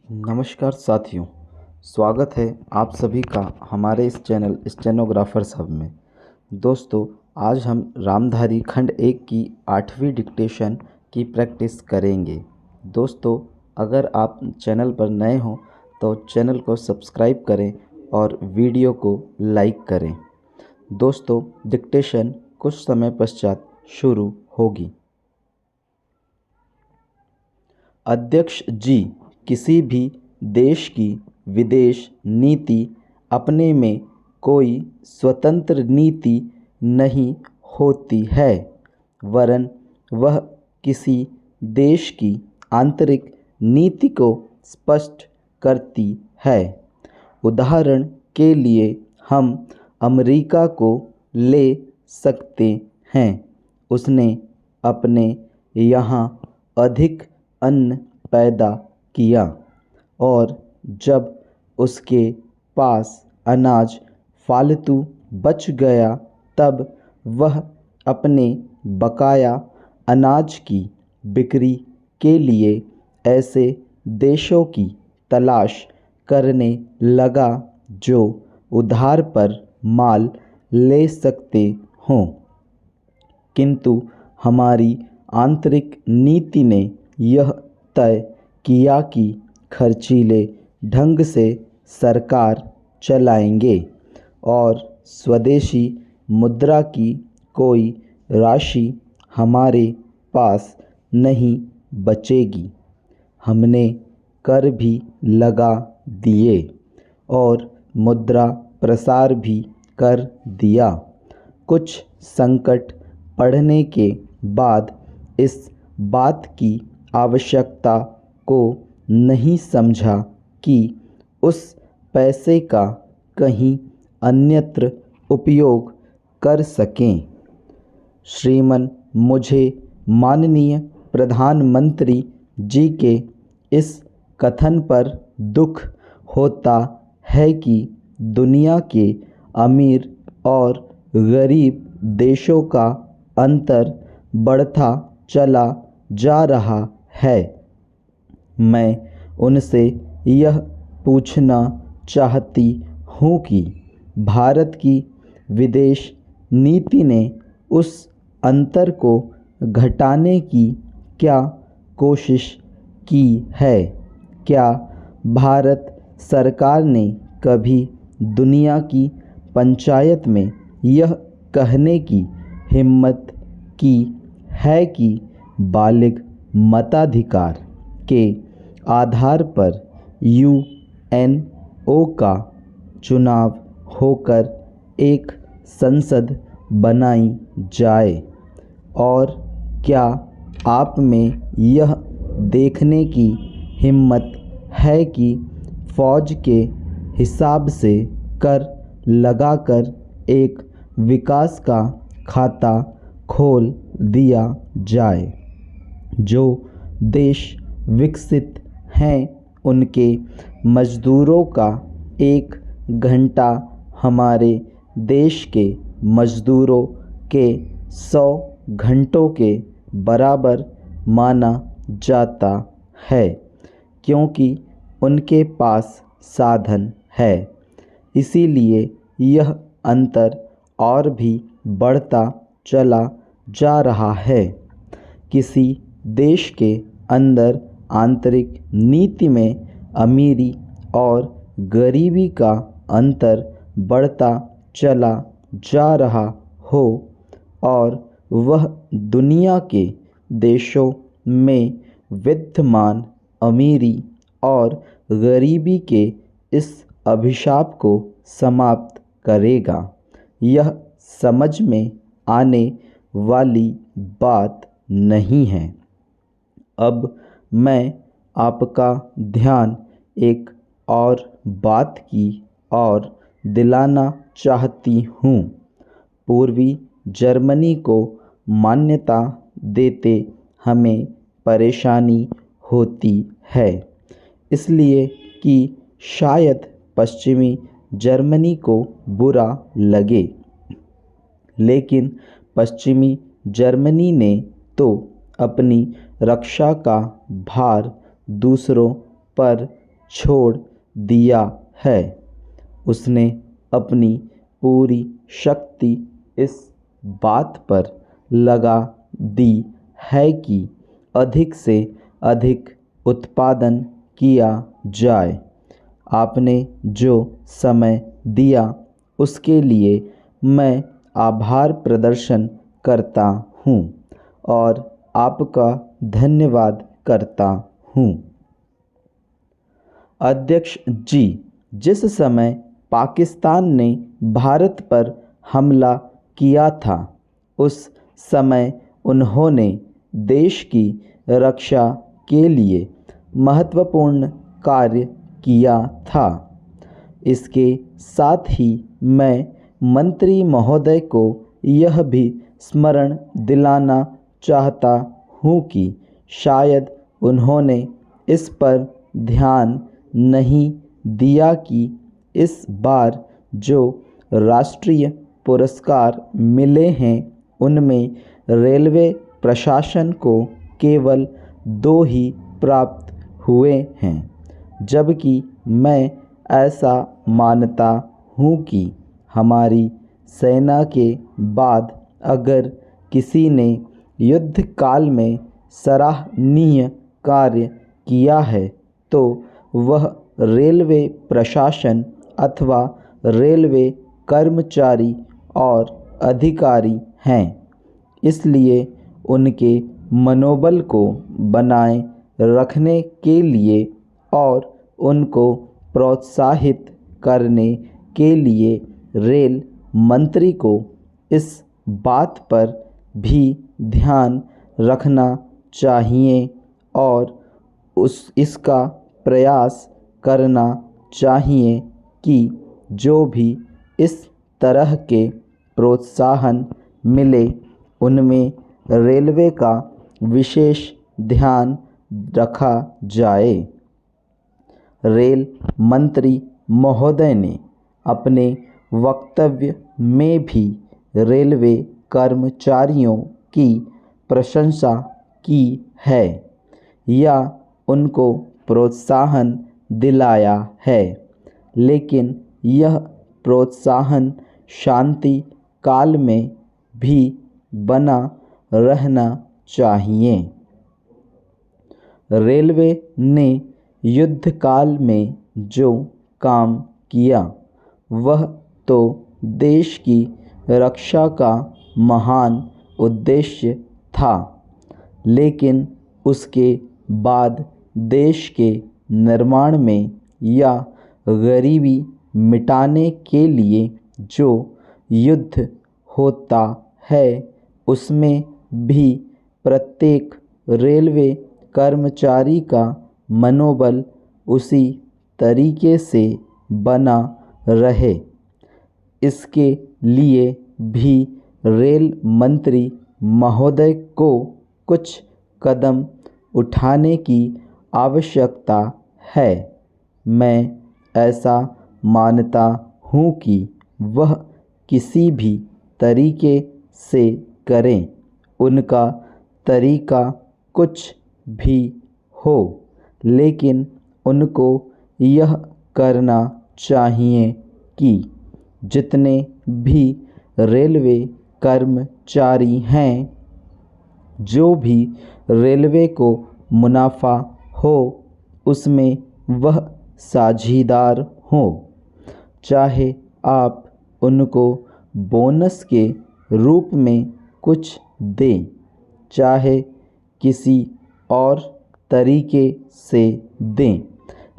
नमस्कार साथियों, स्वागत है आप सभी का हमारे इस चैनल स्टेनोग्राफर्स हब में। दोस्तों, आज हम रामधारी खंड 1 की 8वीं डिक्टेशन की प्रैक्टिस करेंगे। दोस्तों, अगर आप चैनल पर नए हों तो चैनल को सब्सक्राइब करें और वीडियो को लाइक करें। दोस्तों, डिक्टेशन कुछ समय पश्चात शुरू होगी। अध्यक्ष जी, किसी भी देश की विदेश नीति अपने में कोई स्वतंत्र नीति नहीं होती है, वरन वह किसी देश की आंतरिक नीति को स्पष्ट करती है। उदाहरण के लिए हम अमेरिका को ले सकते हैं। उसने अपने यहाँ अधिक अन्न पैदा किया और जब उसके पास अनाज फालतू बच गया तब वह अपने बकाया अनाज की बिक्री के लिए ऐसे देशों की तलाश करने लगा जो उधार पर माल ले सकते हों। किंतु हमारी आंतरिक नीति ने यह तय किया कि खर्चीले ढंग से सरकार चलाएंगे और स्वदेशी मुद्रा की कोई राशि हमारे पास नहीं बचेगी। हमने कर भी लगा दिए और मुद्रा प्रसार भी कर दिया। कुछ संकट पड़ने के बाद इस बात की आवश्यकता को नहीं समझा कि उस पैसे का कहीं अन्यत्र उपयोग कर सकें। श्रीमान, मुझे माननीय प्रधानमंत्री जी के इस कथन पर दुख होता है कि दुनिया के अमीर और गरीब देशों का अंतर बढ़ता चला जा रहा है। मैं उनसे यह पूछना चाहती हूँ कि भारत की विदेश नीति ने उस अंतर को घटाने की क्या कोशिश की है? क्या भारत सरकार ने कभी दुनिया की पंचायत में यह कहने की हिम्मत की है कि बालिग मताधिकार के आधार पर यूएनओ का चुनाव होकर एक संसद बनाई जाए? और क्या आप में यह देखने की हिम्मत है कि फौज के हिसाब से कर लगाकर एक विकास का खाता खोल दिया जाए? जो देश विकसित हैं उनके मज़दूरों का 1 घंटा हमारे देश के मज़दूरों के 100 घंटों के बराबर माना जाता है, क्योंकि उनके पास साधन है। इसीलिए यह अंतर और भी बढ़ता चला जा रहा है। किसी देश के अंदर आंतरिक नीति में अमीरी और गरीबी का अंतर बढ़ता चला जा रहा हो और वह दुनिया के देशों में विद्यमान अमीरी और गरीबी के इस अभिशाप को समाप्त करेगा। यह समझ में आने वाली बात नहीं है। अब मैं आपका ध्यान एक और बात की ओर दिलाना चाहती हूँ। पूर्वी जर्मनी को मान्यता देते हमें परेशानी होती है, इसलिए कि शायद पश्चिमी जर्मनी को बुरा लगे, लेकिन पश्चिमी जर्मनी ने तो अपनी रक्षा का भार दूसरों पर छोड़ दिया है। उसने अपनी पूरी शक्ति इस बात पर लगा दी है कि अधिक से अधिक उत्पादन किया जाए। आपने जो समय दिया उसके लिए मैं आभार प्रदर्शन करता हूँ और आपका धन्यवाद करता हूँ। अध्यक्ष जी, जिस समय पाकिस्तान ने भारत पर हमला किया था उस समय उन्होंने देश की रक्षा के लिए महत्वपूर्ण कार्य किया था। इसके साथ ही मैं मंत्री महोदय को यह भी स्मरण दिलाना चाहता हूँ कि शायद उन्होंने इस पर ध्यान नहीं दिया कि इस बार जो राष्ट्रीय पुरस्कार मिले हैं उनमें रेलवे प्रशासन को केवल 2 ही प्राप्त हुए हैं, जबकि मैं ऐसा मानता हूँ कि हमारी सेना के बाद अगर किसी ने युद्ध काल में सराहनीय कार्य किया है तो वह रेलवे प्रशासन अथवा रेलवे कर्मचारी और अधिकारी हैं। इसलिए उनके मनोबल को बनाए रखने के लिए और उनको प्रोत्साहित करने के लिए रेल मंत्री को इस बात पर भी ध्यान रखना चाहिए और इसका प्रयास करना चाहिए कि जो भी इस तरह के प्रोत्साहन मिले उनमें रेलवे का विशेष ध्यान रखा जाए। रेल मंत्री महोदय ने अपने वक्तव्य में भी रेलवे कर्मचारियों की प्रशंसा की है या उनको प्रोत्साहन दिलाया है, लेकिन यह प्रोत्साहन शांति काल में भी बना रहना चाहिए। रेलवे ने युद्ध काल में जो काम किया वह तो देश की रक्षा का महान उद्देश्य था, लेकिन उसके बाद देश के निर्माण में या गरीबी मिटाने के लिए जो युद्ध होता है उसमें भी प्रत्येक रेलवे कर्मचारी का मनोबल उसी तरीके से बना रहे। इसके लिए भी रेल मंत्री महोदय को कुछ कदम उठाने की आवश्यकता है। मैं ऐसा मानता हूँ कि वह किसी भी तरीके से करें, उनका तरीका कुछ भी हो, लेकिन उनको यह करना चाहिए कि जितने भी रेलवे कर्मचारी हैं, जो भी रेलवे को मुनाफा हो उसमें वह साझीदार हों। चाहे आप उनको बोनस के रूप में कुछ दें, चाहे किसी और तरीके से दें,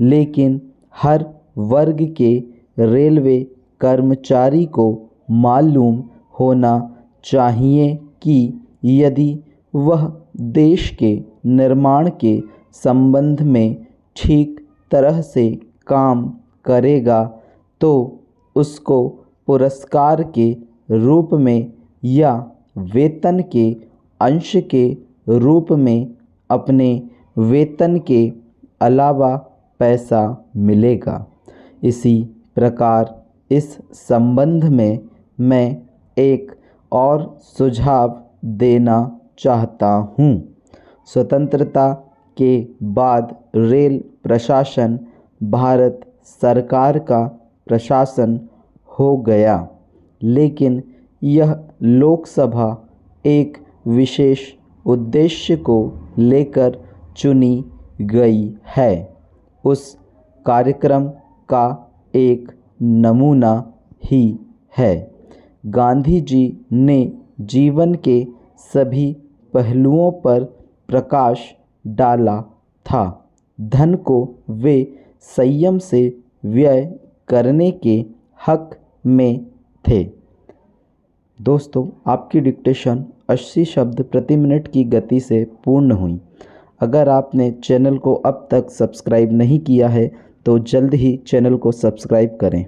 लेकिन हर वर्ग के रेलवे कर्मचारी को मालूम होना चाहिए कि यदि वह देश के निर्माण के संबंध में ठीक तरह से काम करेगा तो उसको पुरस्कार के रूप में या वेतन के अंश के रूप में अपने वेतन के अलावा पैसा मिलेगा। इसी प्रकार इस संबंध में मैं एक और सुझाव देना चाहता हूँ। स्वतंत्रता के बाद रेल प्रशासन भारत सरकार का प्रशासन हो गया, लेकिन यह लोकसभा एक विशेष उद्देश्य को लेकर चुनी गई है। उस कार्यक्रम का एक नमूना ही है। गांधी जी ने जीवन के सभी पहलुओं पर प्रकाश डाला था। धन को वे संयम से व्यय करने के हक में थे। दोस्तों, आपकी डिक्टेशन 80 शब्द प्रति मिनट की गति से पूर्ण हुई। अगर आपने चैनल को अब तक सब्सक्राइब नहीं किया है तो जल्द ही चैनल को सब्सक्राइब करें।